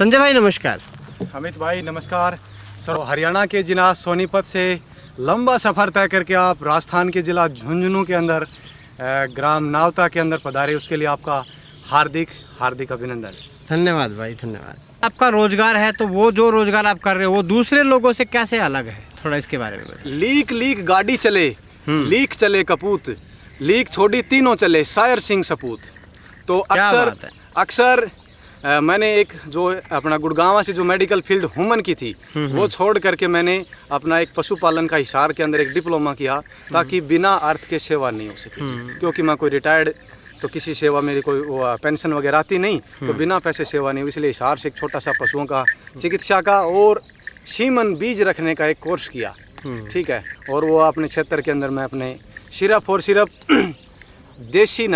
संजय भाई नमस्कार। अमित भाई नमस्कार। सर, हरियाणा के जिला सोनीपत से लंबा सफ़र तय करके आप राजस्थान के ज़िला झुंझुनू के अंदर ग्राम नावता के अंदर पधारे, उसके लिए आपका हार्दिक हार्दिक अभिनंदन। धन्यवाद भाई, धन्यवाद। आपका रोजगार है तो वो जो रोजगार आप कर रहे हो वो दूसरे लोगों से कैसे अलग है, थोड़ा इसके बारे में बताइए। लीक लीक गाड़ी चले, लीक चले कपूत, लीक छोड़ी तीनों चले, शायर सिंह सपूत। तो अक्सर मैंने एक जो अपना गुड़गांव से जो मेडिकल फील्ड हुमन की थी वो छोड़ करके मैंने अपना एक पशुपालन का हिसार के अंदर एक डिप्लोमा किया, ताकि बिना अर्थ के सेवा नहीं हो सके। क्योंकि मैं कोई रिटायर्ड तो किसी सेवा मेरी कोई पेंशन वगैरह आती नहीं, तो बिना पैसे सेवा नहीं, इसलिए हिसार से एक छोटा सा पशुओं का चिकित्सा का और सीमन बीज रखने का एक कोर्स किया। ठीक है। और वो अपने क्षेत्र के अंदर मैं अपने सिर्फ और सिर्फ देसी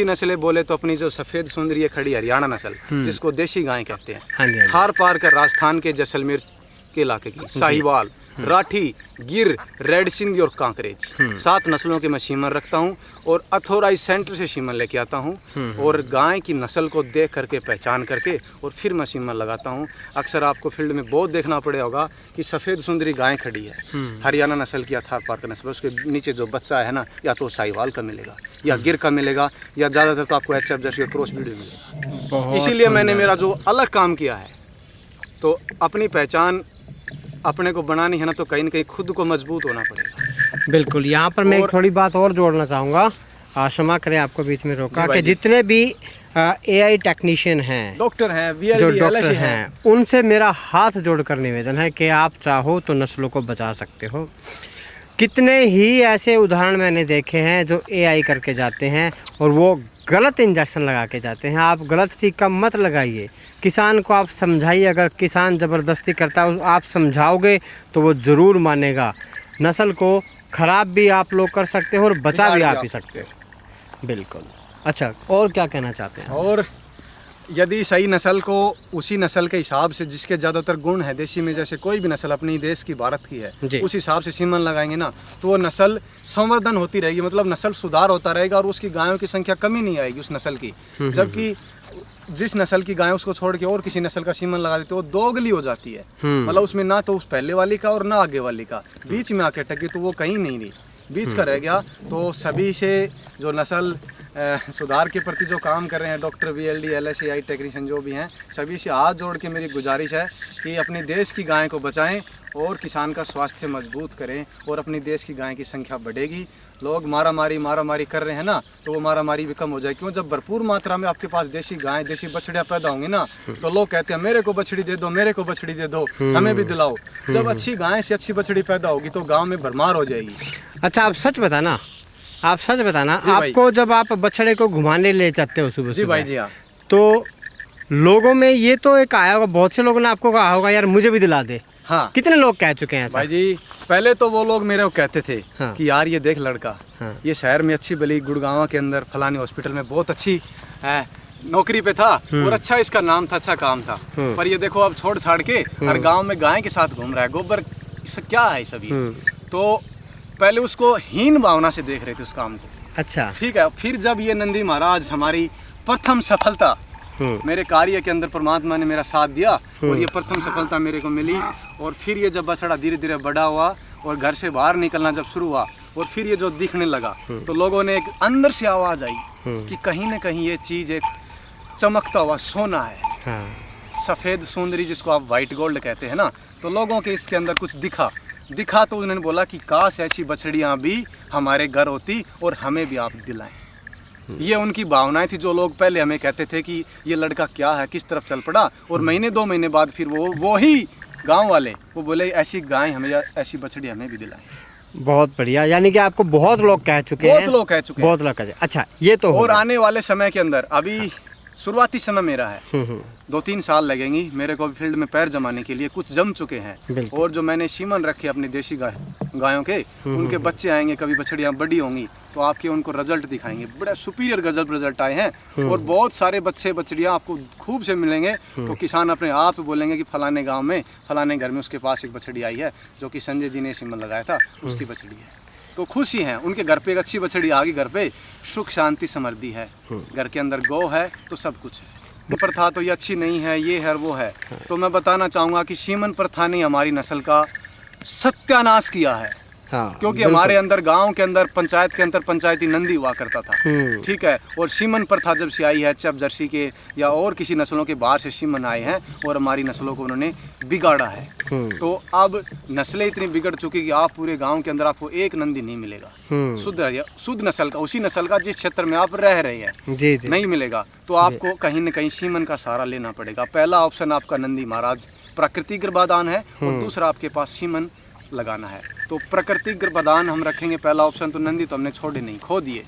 नस्लें बोले तो अपनी जो सफ़ेद सुंदरी है खड़ी हरियाणा नस्ल, जिसको देसी गाय कहते हैं, हाँ जी, हाँ जी। खार पार कर राजस्थान के जैसलमेर के इलाके की साहिवाल, राठी, गिर, रेड सिंधी और कांकरेज, 7 नस्लों के मैं सीमन रखता हूँ और अथोराइज सेंटर से सीमन लेके आता हूँ और गाय की नस्ल को देख करके पहचान करके और फिर मैं सीमन लगाता हूँ। अक्सर आपको फील्ड में बहुत देखना पड़े होगा कि सफ़ेद सुंदरी गाय खड़ी है, हरियाणा नस्ल की थार पार का नस्ल, उसके नीचे जो बच्चा है ना, या तो साहिवाल का मिलेगा या गिर का मिलेगा या ज़्यादातर तो आपको एचएफ जर्सी क्रॉस ब्रीड मिलेगा। इसीलिए मैंने मेरा जो अलग काम किया है, तो अपनी पहचान अपने को बनानी है ना, तो कहीं ना कहीं खुद को मजबूत होना पड़ेगा। बिल्कुल। यहाँ पर मैं एक थोड़ी बात और जोड़ना चाहूँगा, क्षमा करें आपको बीच में रोका, कि जितने भी AI टेक्नीशियन हैं, डॉक्टर हैं, जो डॉक्टर हैं, उनसे मेरा हाथ जोड़कर निवेदन है कि आप चाहो तो नस्लों को बचा सकते हो। कितने ही ऐसे उदाहरण मैंने देखे हैं जो AI करके जाते हैं और वो गलत इंजेक्शन लगा के जाते हैं। आप गलत चीज़ का मत लगाइए, किसान को आप समझाइए। अगर किसान ज़बरदस्ती करता है, आप समझाओगे तो वो ज़रूर मानेगा। नस्ल को ख़राब भी आप लोग कर सकते हो और बचा भी आप ही सकते हो। बिल्कुल। अच्छा, और क्या कहना चाहते हैं? और यदि सही नस्ल को उसी नस्ल के हिसाब से जिसके ज़्यादातर गुण है देसी में, जैसे कोई भी नस्ल अपनी देश की भारत की है, उस हिसाब से सीमन लगाएंगे ना, तो वो नस्ल संवर्धन होती रहेगी, मतलब नस्ल सुधार होता रहेगा और उसकी गायों की संख्या कमी नहीं आएगी उस नस्ल की। जबकि जिस नस्ल की गाय उसको छोड़ के और किसी नस्ल का सीमन लगा देते, वो दोगली हो जाती है। मतलब उसमें ना तो उस पहले वाली का और ना आगे वाली का, बीच में आके टकी, तो वो कहीं नहीं रही, बीच का रह गया। तो सभी से जो नस्ल सुधार के प्रति जो काम कर रहे हैं, डॉक्टर VLD LSI टेक्नीशियन जो भी हैं, सभी से हाथ जोड़ के मेरी गुजारिश है कि अपने देश की गाय को बचाएं और किसान का स्वास्थ्य मजबूत करें और अपनी देश की गाय की संख्या बढ़ेगी। लोग मारामारी कर रहे हैं ना, तो वो मारामारी भी कम हो जाएगी। क्यों? जब भरपूर मात्रा में आपके पास देसी गाय, देसी बछड़ियाँ पैदा होंगी ना, तो लोग कहते हैं मेरे को बछड़ी दे दो, मेरे को बछड़ी दे दो, हमें भी दिलाओ। जब अच्छी गाय से अच्छी बछड़ी पैदा होगी तो गाँव में भरमार हो जाएगी। अच्छा, आप सच बताना, आपको जब आप बछड़े को घुमाने ले जाते हो सुबह जी भाई, जी हाँ, तो लोगों में ये तो एक आया होगा, बहुत से लोगों ने आपको कहा होगा यार मुझे भी दिला दे। हाँ। कितने लोग कह चुके हैं ऐसा? भाई जी, पहले तो वो लोग मेरे को कहते थे हाँ। कि यार ये देख लड़का, हाँ। ये शहर में अच्छी भली गुड़गांव के अंदर फलानी हॉस्पिटल में बहुत अच्छी नौकरी पे था और अच्छा इसका नाम था, अच्छा काम था, पर ये देखो अब छोड़ छाड़ के हर गांव में गाय के साथ घूम रहा है, गोबर क्या है सभी। तो पहले उसको हीन भावना से देख रहे थे उस काम को। अच्छा, ठीक है। फिर जब ये नंदी महाराज हमारी प्रथम सफलता, मेरे कार्य के अंदर परमात्मा ने मेरा साथ दिया और ये प्रथम सफलता मेरे को मिली, और फिर ये जब बछड़ा धीरे धीरे बड़ा हुआ और घर से बाहर निकलना जब शुरू हुआ और फिर ये जो दिखने लगा, तो लोगों ने एक अंदर से आवाज़ आई कि कहीं ना कहीं ये चीज़ एक चमकता हुआ सोना है। हाँ। सफ़ेद सुंदरी जिसको आप वाइट गोल्ड कहते हैं ना, तो लोगों के इसके अंदर कुछ दिखा तो उन्होंने बोला कि काश ऐसी बछड़ियाँ भी हमारे घर होती और हमें भी आप दिलाएं। ये उनकी भावनाएं थी। जो लोग पहले हमें कहते थे कि ये लड़का क्या है, किस तरफ चल पड़ा, और महीने 2 महीने बाद फिर वो ही गांव वाले वो बोले ऐसी गाय हमें, ऐसी बछड़ी हमें भी दिलाएं। बहुत बढ़िया, यानी कि आपको बहुत लोग कह चुके हैं। बहुत लोग कह। अच्छा, ये तो और आने वाले समय के अंदर, अभी शुरुआती समय मेरा है, 2-3 साल लगेंगी मेरे को फील्ड में पैर जमाने के लिए। कुछ जम चुके हैं और जो मैंने सीमन रखे अपनी देसी गायों के, उनके बच्चे आएंगे, कभी बछड़ियाँ बड़ी होंगी तो आपके उनको रिजल्ट दिखाएंगे। बड़े सुपीरियर गजब रिजल्ट आए हैं और बहुत सारे बछड़ियाँ आपको खूब से मिलेंगे। तो किसान अपने आप बोलेंगे कि फलाने गाँव में फलाने घर में उसके पास एक बछड़ी आई है जो कि संजय जी ने सीमन लगाया था, उसकी बछड़ी है। तो खुशी हैं, उनके घर पे एक अच्छी बछड़ी आ गई, घर पे सुख शांति समृद्धि है, घर के अंदर गौ है तो सब कुछ है। प्रथा तो ये अच्छी नहीं है, ये है वो है। तो मैं बताना चाहूँगा कि सीमन प्रथा ने हमारी नस्ल का सत्यानाश किया है। हाँ, क्योंकि हमारे अंदर गांव के अंदर पंचायत के अंदर पंचायती नंदी हुआ करता था, ठीक है। और सीमन प्रथा जब से आई है, चप जर्सी के या और किसी नस्लों के बाहर से सीमन आए हैं और हमारी नस्लों को उन्होंने बिगाड़ा है। तो अब नस्लें इतनी बिगड़ चुकी कि आप पूरे गांव के अंदर आपको एक नंदी नहीं मिलेगा शुद्ध नस्ल का, उसी नस्ल का जिस क्षेत्र में आप रह रहे हैं, जी जी, नहीं मिलेगा। तो आपको कहीं न कहीं सीमन का सहारा लेना पड़ेगा। पहला ऑप्शन आपका नंदी महाराज प्राकृतिक गर्भाधान है और दूसरा आपके पास सीमन लगाना है। तो प्राकृतिक गर्भाधान हम रखेंगे पहला ऑप्शन। तो नंदी तो हमने छोड़े नहीं, खो दिए,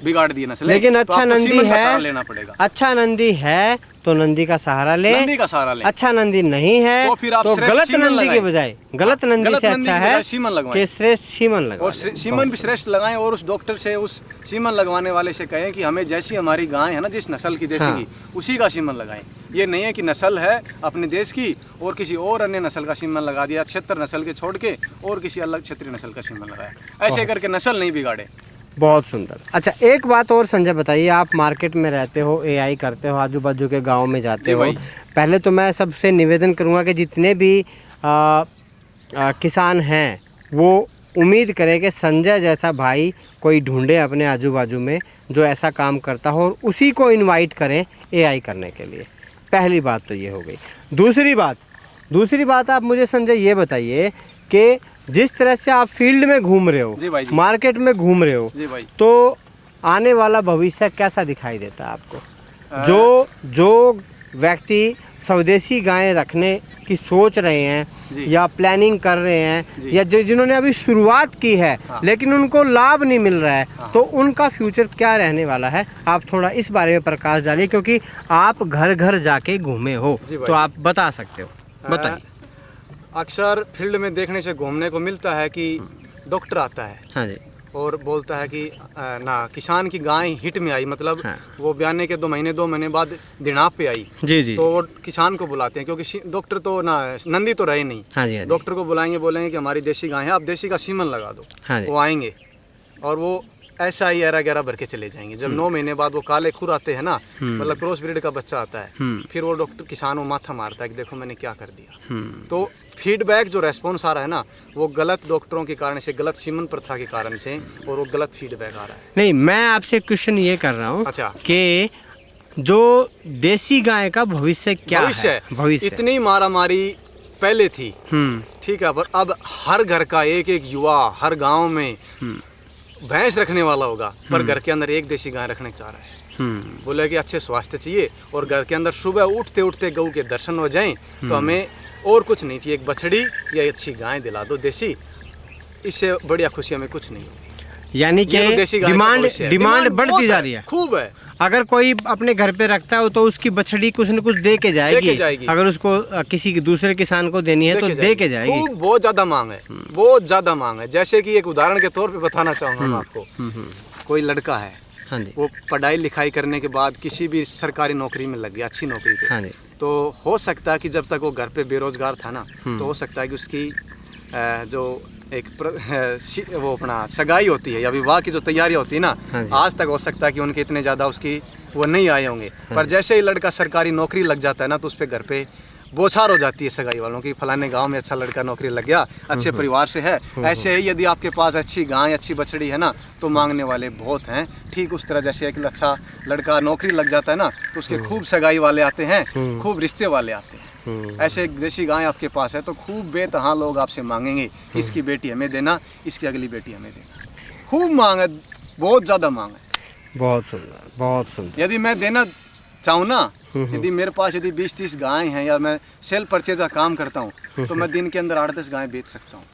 बिगाड़ दिए नस्ल। लेकिन अच्छा तो नंदी है, लेना पड़ेगा। अच्छा नंदी है तो नंदी का सहारा ले, नंदी का सहारा ले। अच्छा नंदी नहीं है तो फिर आप गलत नंदी के बजाय, गलत नंदी से अच्छा है सीमन लगवाएं कि श्रेष्ठ सीमन लगवाएं। और सीमन भी श्रेष्ठ लगाएं और उस डॉक्टर से, उस सीमन लगवाने वाले से कहें कि हमें जैसी हमारी गाय है ना, जिस नस्ल की देसी की, उसी का सीमन लगाएं। ये नहीं है कि नस्ल है अपने देश की और किसी और अन्य नस्ल का सीमन लगा दिया, क्षेत्र नस्ल के छोड़ के और किसी अलग क्षेत्रीय नस्ल का सीमन लगाया। ऐसे करके नस्ल नहीं बिगाड़े। बहुत सुंदर। अच्छा, एक बात और संजय बताइए, आप मार्केट में रहते हो, एआई करते हो, आजू बाजू के गांव में जाते हो, पहले तो मैं सबसे निवेदन करूंगा कि जितने भी किसान हैं वो उम्मीद करें कि संजय जैसा भाई कोई ढूंढे अपने आजू बाजू में जो ऐसा काम करता हो और उसी को इनवाइट करें एआई करने के लिए। पहली बात तो ये हो गई। दूसरी बात आप मुझे संजय ये बताइए कि जिस तरह से आप फील्ड में घूम रहे हो, मार्केट में घूम रहे हो, तो आने वाला भविष्य कैसा दिखाई देता है आपको? जो व्यक्ति स्वदेशी गायें रखने की सोच रहे हैं या प्लानिंग कर रहे हैं या जिन्होंने अभी शुरुआत की है लेकिन उनको लाभ नहीं मिल रहा है, तो उनका फ्यूचर क्या रहने वाला है? आप थोड़ा इस बारे में प्रकाश डालिए, क्योंकि आप घर घर जाके घूमे हो तो आप बता सकते हो, बताइए। अक्सर फील्ड में देखने से घूमने को मिलता है कि डॉक्टर आता है, हाँ जी, और बोलता है कि ना किसान की गाय हिट में आई, मतलब वो ब्याने के 2 महीने बाद दिनाप पे आई, जी, तो वो किसान को बुलाते हैं, क्योंकि डॉक्टर तो ना नंदी तो रहे नहीं, हाँ जी, डॉक्टर को बुलाएंगे, बोलेंगे कि हमारी देसी गाय है, आप देसी का सीमन लगा दो, हाँ, वो आएंगे और वो ऐसा ही 11 भर के चले जाएंगे। जब 9 महीने बाद वो काले खुर आते हैं ना, मतलब क्रॉस ब्रीड का बच्चा आता है, फिर वो डॉक्टर किसान वो माथा मारता है कि देखो मैंने क्या कर दिया। तो फीडबैक जो रेस्पॉन्स आ रहा है ना, वो गलत डॉक्टरों के कारण से, गलत सीमन प्रथा के कारण से, और वो गलत फीडबैक आ रहा है। नहीं, मैं आपसे क्वेश्चन ये कर रहा हूँ, अच्छा, कि जो देसी गाय का भविष्य क्या है? भविष्य इतनी मारामारी पहले थी, ठीक है, पर अब हर घर का एक युवा हर गाँव में भैंस रखने वाला होगा, पर घर के अंदर एक देसी गाय रखने चाह रहा है। बोले कि अच्छे स्वास्थ्य चाहिए और घर के अंदर सुबह उठते उठते गऊ के दर्शन हो जाएं, तो हमें और कुछ नहीं चाहिए, एक बछड़ी या अच्छी गाय दिला दो देसी, इससे बढ़िया खुशी हमें कुछ नहीं होगी। यानी कि डिमांड बढ़ती जा रही है, खूब है। अगर कोई अपने घर पे रखता है तो उसकी बछड़ी कुछ न कुछ दे के जाएगी। अगर उसको किसी दूसरे किसान को देनी है तो दे के जाएगी। खूब, बहुत ज्यादा मांग है, बहुत ज्यादा मांग है। जैसे कि एक उदाहरण के तौर पे बताना चाहूँगा मैं आपको, कोई लड़का है, हाँ जी, वो पढ़ाई लिखाई करने के बाद किसी भी सरकारी नौकरी में लग गया, अच्छी नौकरी पे, हाँ जी, तो हो सकता है कि जब तक वो घर पे बेरोजगार था ना, तो हो सकता है कि उसकी जो एक वो अपना सगाई होती है या विवाह की जो तैयारी होती है ना, आज तक हो सकता है कि उनके इतने ज़्यादा उसकी वो नहीं आए होंगे, पर जैसे ही लड़का सरकारी नौकरी लग जाता है ना, तो उस पर घर पे बौछार हो जाती है सगाई वालों की, फलाने गांव में अच्छा लड़का नौकरी लग गया, अच्छे परिवार से है। ऐसे ही यदि आपके पास अच्छी गाय, अच्छी बछड़ी है ना, तो मांगने वाले बहुत हैं। ठीक उस तरह जैसे एक अच्छा लड़का नौकरी लग जाता है ना, तो उसके खूब सगाई वाले आते हैं, खूब रिश्ते वाले आते हैं। ऐसे एक देसी गाय आपके पास है तो खूब बेतहा लोग आपसे मांगेंगे कि इसकी बेटी हमें देना, इसकी अगली बेटी हमें देना। खूब मांग है, बहुत ज़्यादा मांग है। बहुत सुंदर, बहुत सुंदर। यदि मैं देना चाहूँ ना, यदि मेरे पास यदि 20-30 गाय हैं या मैं सेल परचेज का काम करता हूँ, तो मैं दिन के अंदर 8-10 गाय बेच सकता हूँ।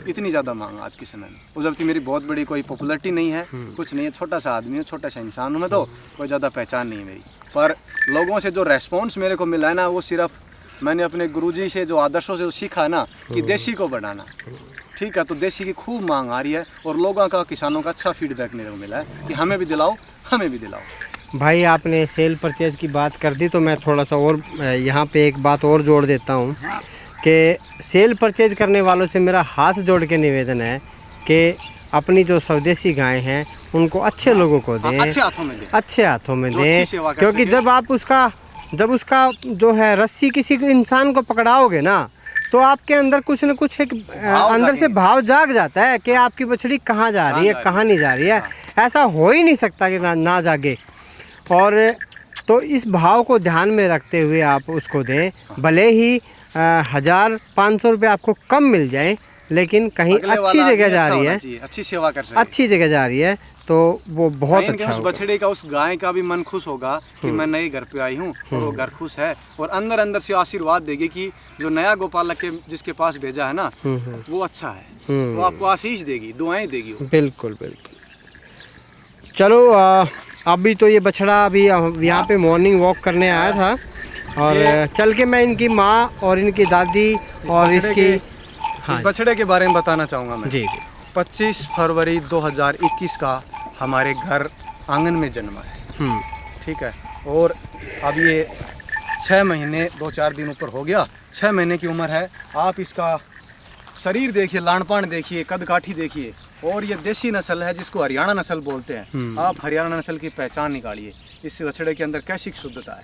इतनी ज़्यादा मांग आज के समय में। उस जबकि मेरी बहुत बड़ी कोई पॉपुलरिटी नहीं है, कुछ नहीं है, छोटा सा आदमी हूँ, छोटा सा इंसान हूँ मैं, तो कोई ज़्यादा पहचान नहीं है मेरी, पर लोगों से जो रेस्पॉन्स मेरे को मिला है ना, वो सिर्फ मैंने अपने गुरुजी से जो आदर्शों से सीखा ना कि देसी को बढ़ाना। ठीक है, तो देसी की खूब मांग आ रही है और लोगों का, किसानों का अच्छा फीडबैक मेरे को मिला है कि हमें भी दिलाओ, हमें भी दिलाओ। भाई आपने सेल परचेज की बात कर दी, तो मैं थोड़ा सा और यहाँ पे एक बात और जोड़ देता हूँ कि सेल परचेज करने वालों से मेरा हाथ जोड़ के निवेदन है कि अपनी जो स्वदेशी गाय हैं उनको अच्छे लोगों को दें, अच्छे हाथों में दें, अच्छे हाथों में जो दें, अच्छी सेवा कर क्योंकि सके। जब उसका जो है रस्सी किसी इंसान को पकड़ाओगे ना, तो आपके अंदर कुछ न कुछ एक अंदर से भाव जाग जाता है कि आपकी बछड़ी कहाँ जा रही है, कहाँ नहीं जा रही है। ऐसा हो ही नहीं सकता कि ना जागे। और तो इस भाव को ध्यान में रखते हुए आप उसको दें, भले ही 1,000-500 रुपये आपको कम मिल जाए, लेकिन कहीं अच्छी जगह जा रही है, अच्छी सेवा कर रही है, अच्छी जगह जा रही है, तो वो बहुत अच्छा उस बछड़े का, उस गाय का भी मन खुश होगा कि मैं नए घर पे आई हूँ और वो घर खुश है, और अंदर अंदर से आशीर्वाद देगी कि जो नया गोपालक के जिसके पास भेजा है ना वो अच्छा है, वो आपको आशीष देगी, दुआएं देगी। बिल्कुल बिल्कुल। चलो अभी तो ये बछड़ा अभी यहाँ पे मॉर्निंग वॉक करने आया था, और चल के मैं इनकी माँ और इनकी दादी और इसकी इस बछड़े के बारे में बताना चाहूँगा मैं। जी। 25 फरवरी 2021 का हमारे घर आंगन में जन्मा है, ठीक है, और अब ये 6 महीने 2-4 दिन ऊपर हो गया, 6 महीने की उम्र है। आप इसका शरीर देखिए, लाणपाण देखिए, कद काठी देखिए, और ये देसी नस्ल है जिसको हरियाणा नस्ल बोलते हैं। आप हरियाणा नस्ल की पहचान निकालिए, इस बछड़े के अंदर कैसी शुद्धता है,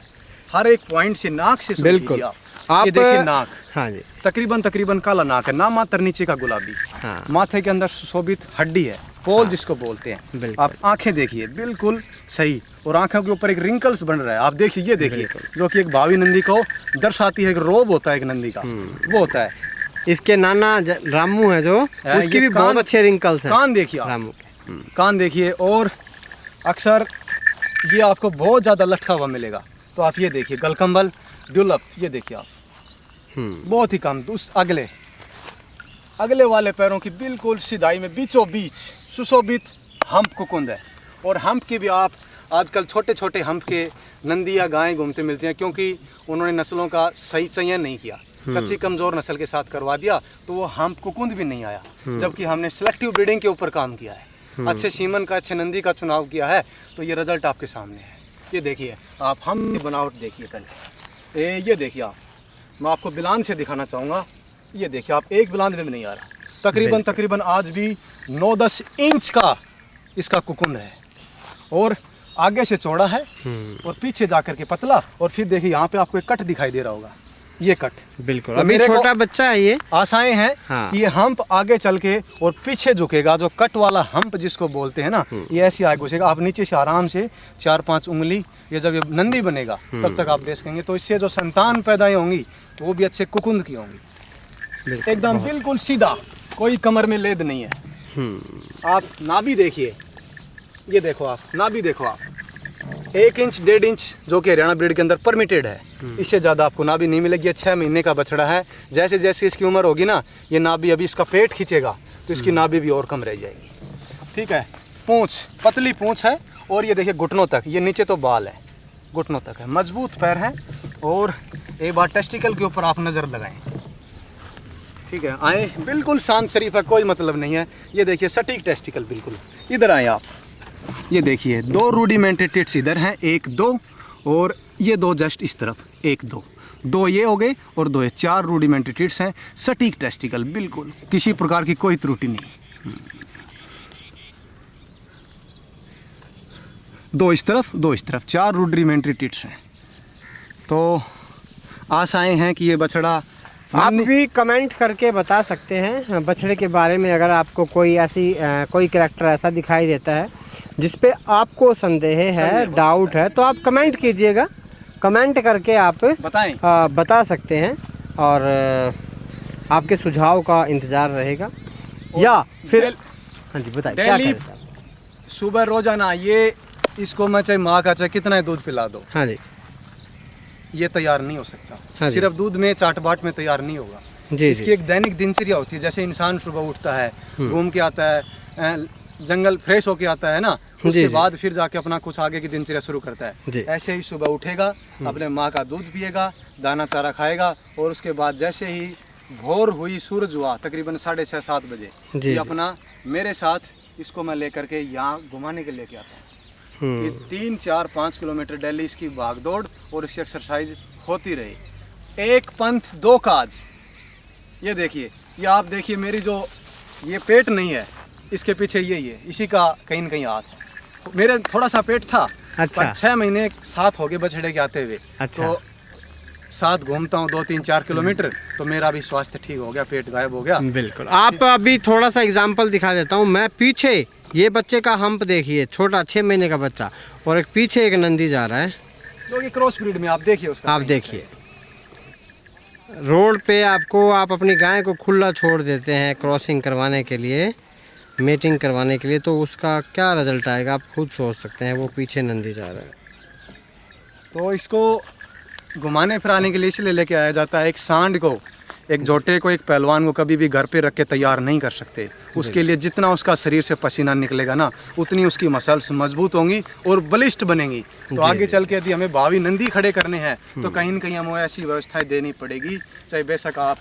हर एक पॉइंट से, नाक से बिल्कुल आप ये देखिए नाक, हाँ जी, तकरीबन काला नाक है, ना मात्र नीचे का गुलाबी, हाँ। माथे के अंदर सुशोभित हड्डी है, पोल जिसको बोलते हैं। आप आंखें देखिए बिल्कुल सही, और आंखों के ऊपर एक रिंकल्स बन रहा है, आप देखिए, ये देखिए, जो कि एक भावी नंदी को दर्शाती है, एक रोब होता है एक नंदी का, वो होता है। इसके नाना रामू है जो, उसकी भी बहुत अच्छे रिंकल्स हैं। कान देखिए रामू के, कान देखिए, और अक्सर ये आपको बहुत ज़्यादा लटका हुआ मिलेगा, तो आप ये देखिए गलकंबल ड्यूलप, ये देखिए आप, बहुत ही कम। उस अगले वाले पैरों की बिल्कुल सिधाई में बीचों बीच सुशोभित हम्प कुकुंद है, और हम्प की भी आप आजकल छोटे छोटे हम्प के नंदिया गायें घूमते मिलती हैं, क्योंकि उन्होंने नस्लों का सही चयन नहीं किया, कच्ची कमजोर नस्ल के साथ करवा दिया, तो वो हम्प कुकुंद भी नहीं आया। जबकि हमने सिलेक्टिव ब्रीडिंग के ऊपर काम किया है, अच्छे सीमन का, अच्छे नंदी का चुनाव किया है, तो ये रिजल्ट आपके सामने है। ये देखिए आप, हम बनावट देखिए कल, ये देखिए आप, मैं आपको बिलान से दिखाना चाहूँगा, ये देखिए आप, एक बिलान में नहीं आ रहा, तकरीबन आज भी 9-10 इंच का इसका कुकुंद है, और आगे से चौड़ा है और पीछे जाकर के पतला, और फिर देखिए यहाँ पे आपको एक कट दिखाई दे रहा होगा, ये कट बिल्कुल तो अभी छोटा बच्चा है। ये आशाएं हैं कि ये हम्प आगे चल के और पीछे झुकेगा, जो कट वाला हम्प जिसको बोलते हैं ना, ये ऐसी आगे घुसेगा। आप नीचे से आराम से 4-5 उंगली, ये जब ये नंदी बनेगा तब तक आप देखेंगे, तो इससे जो संतान पैदाएं होंगी तो वो भी अच्छे कुकुंद की होंगी, एकदम बिल्कुल सीधा, कोई कमर में लेद नहीं है। आप नाभि देखिए, ये देखो आप, नाभि देखो आप, 1 इंच 1.5 इंच जो कि हरियाणा ब्रीड के अंदर परमिटेड है, इससे ज़्यादा आपको नाभि नहीं मिलेगी। ये 6 महीने का बछड़ा है, जैसे जैसे इसकी उम्र होगी ना, ये नाभि, अभी इसका पेट खींचेगा तो इसकी नाभि भी और कम रह जाएगी, ठीक है। पूँछ, पतली पूँछ है, और ये देखिए घुटनों तक, ये नीचे तो बाल है, घुटनों तक है, मजबूत पैर है, और एक बार टेस्टिकल के ऊपर आप नज़र लगाएं, ठीक है, आए, बिल्कुल शांत शरीफ है, कोई मतलब नहीं है। ये देखिए सटीक टेस्टिकल, बिल्कुल। इधर आए आप, ये देखिए 2 रूडिमेंटेड टिट्स इधर हैं, 1-2, और ये 2 जस्ट इस तरफ, 1-2, 2 ये हो गए और 2 ये, 4 रूडिमेंटेड टिट्स हैं, सटीक टेस्टिकल, बिल्कुल किसी प्रकार की कोई त्रुटि नहीं। 2 इस तरफ, 2 इस तरफ, 4 रूडिमेंट्री टिट्स हैं। तो आशाएं हैं कि ये बछड़ा, आप भी कमेंट करके बता सकते हैं बछड़े के बारे में, अगर आपको कोई ऐसी कोई करैक्टर ऐसा दिखाई देता है जिस पे आपको संदेह है, डाउट है, तो आप कमेंट कीजिएगा, कमेंट करके आप बताएं, बता सकते हैं, और आपके सुझाव का इंतज़ार रहेगा। या फिर हाँ जी बताइए, क्या करें? सुबह रोजाना ये, इसको मैं चाहे माँ का चाहे कितना दूध पिला दो, हाँ जी, ये तैयार नहीं हो सकता। हाँ, सिर्फ दूध में, चाट बाट में तैयार नहीं होगा। इसकी एक दैनिक दिनचर्या होती है, जैसे इंसान सुबह उठता है, घूम के आता है, जंगल फ्रेश होके आता है ना, उसके बाद फिर जाके अपना कुछ आगे की दिनचर्या शुरू करता है। ऐसे ही सुबह उठेगा, अपने माँ का दूध पिएगा, दाना चारा खाएगा, और उसके बाद जैसे ही भोर हुई, सूरज हुआ तकरीबन 6:30-7 बजे, ये अपना मेरे साथ इसको मैं लेकर के यहाँ घुमाने के लेके आता हूँ। ये 3-4-5 किलोमीटर डेली इसकी भागदौड़ और इसकी एक्सरसाइज होती रही। 1 पंथ 2 काज। ये देखिए, ये आप देखिए, मेरी जो ये पेट नहीं है, इसके पीछे यही है, इसी का कहीं न कहीं हाथ है। मेरे थोड़ा सा पेट था, अच्छा। पर 6 महीने साथ हो गए बछड़े के आते हुए। अच्छा। तो साथ घूमता हूँ 2-3-4 किलोमीटर, तो मेरा भी स्वास्थ्य ठीक हो गया, पेट गायब हो गया। बिल्कुल। आप अभी थोड़ा सा एग्जाम्पल दिखा देता हूँ मैं। पीछे ये बच्चे का हम्प देखिए, छोटा 6 महीने का बच्चा, और एक पीछे एक नंदी जा रहा है, जो कि क्रॉस ब्रीड में आप देखिए उसका। आप देखिए रोड पे आपको, आप अपनी गाय को खुला छोड़ देते हैं क्रॉसिंग करवाने के लिए, मीटिंग करवाने के लिए, तो उसका क्या रिजल्ट आएगा आप खुद सोच सकते हैं। वो पीछे नंदी जा रहा है। तो इसको घुमाने फिराने के लिए इसलिए लेके आया जाता है। एक सांड को, एक जोटे को, एक पहलवान को कभी भी घर पे रख के तैयार नहीं कर सकते। उसके लिए जितना उसका शरीर से पसीना निकलेगा ना, उतनी उसकी मसल्स मजबूत होंगी और बलिष्ठ बनेंगी। तो आगे चल के यदि हमें भावी नंदी खड़े करने हैं तो कहीं न कहीं हमें ऐसी व्यवस्थाएं देनी पड़ेगी, चाहे बेशक आप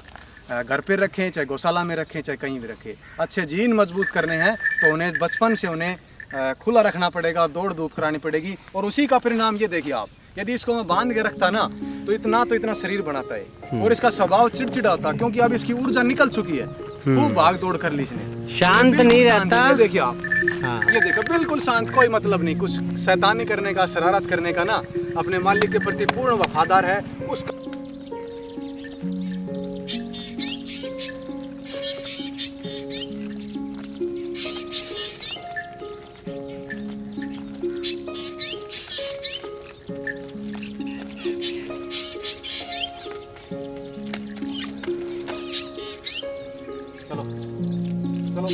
घर पे रखें, चाहे गौशाला में रखें, चाहे कहीं भी रखें। अच्छे जीन मजबूत करने हैं तो उन्हें बचपन से उन्हें खुला रखना पड़ेगा, दौड़ धूप करानी पड़ेगी। और उसी का परिणाम ये देखिए आप, यदि इसको मैं बांध के रखता ना तो इतना शरीर बनाता है और इसका स्वभाव चिड़चिड़ा होता, क्योंकि अब इसकी ऊर्जा निकल चुकी है, खूब भाग दौड़ कर ली इसने, शांत नहीं रहता। ये देखिए आप, हाँ। ये देखो बिल्कुल शांत, कोई मतलब नहीं, कुछ शैतानी करने का, शरारत करने का ना, अपने मालिक के प्रति पूर्ण वफादार है उसका। चलो चलो।